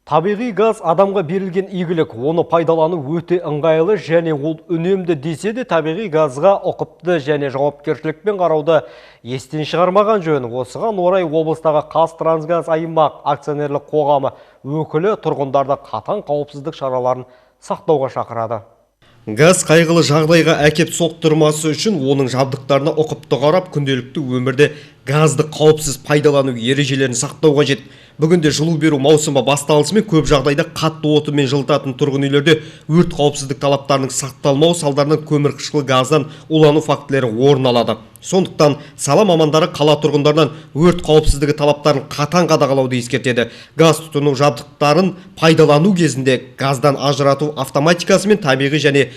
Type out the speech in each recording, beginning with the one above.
Табиғи газ адамға берілген игілік, оны пайдалану өте ыңғайлы және ол үнемді десе де табиғи газға ұқыпты және жауапкершілікпен қарауды естен шығармаған жөн. Осыған орай облыстағы Қазтрансгаз аймақ акционерлік қоғамы өкілі тұрғындарды қатаң қауіпсіздік шараларын сақтауға шақырады. Газ қайғылы жағдайға әкеп соқтырмасы үшін оның жабдықтарына ұқыпты қарап, күнделікті өмірде газды қауіпсіз пайдалану ережелерін сақтау қажет. Бүгінде жылу беру маусымы басталысымен көп жағдайда қатты отынмен жылытатын тұрғын үйлерде өрт қауіпсіздік талаптарының сақталмау салдарынан көмірқышқыл газдан улану фактілері орын алады. Сондықтан сала мамандары қала тұрғындарынан өрт қауіпсіздігі талаптарын қатаң қадағалауды ескертеді. Газ тұтыну жабдықтарын пайдалану кезінде газдан ажырату автоматикасы мен табиғи және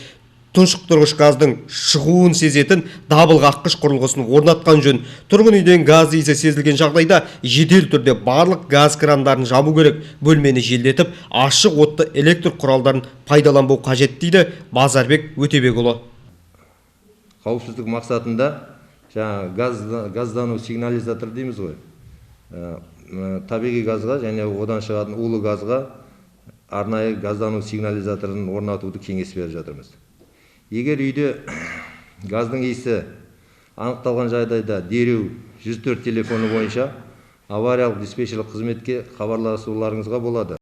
тұншықтырғыш газдың шығуын сезетін дабыл қаққыш құрылғысын орнатқан жөн. Тұрғын үйден газ иісі сезілген жағдайда жедел түрде барлық газ крандарын жабу керек. Бөлмені желдетіп, ашық отты электр құралдарын пайдаланбау қажет дейді Базарбек Өтебекұлы. Қауіпсіздік мақсатында газдану сигнализатор дейміз ғой. Табиғи газға және одан шығатын улы газға арнайы газдану сигнализаторын орнатуды кеңес беріп жатырмыз. Егер үйде газдың иісі анықталған жағдайда дереу 104 телефоны бойынша авариялық диспетчерлік қызметке хабарласуларыңызға болады.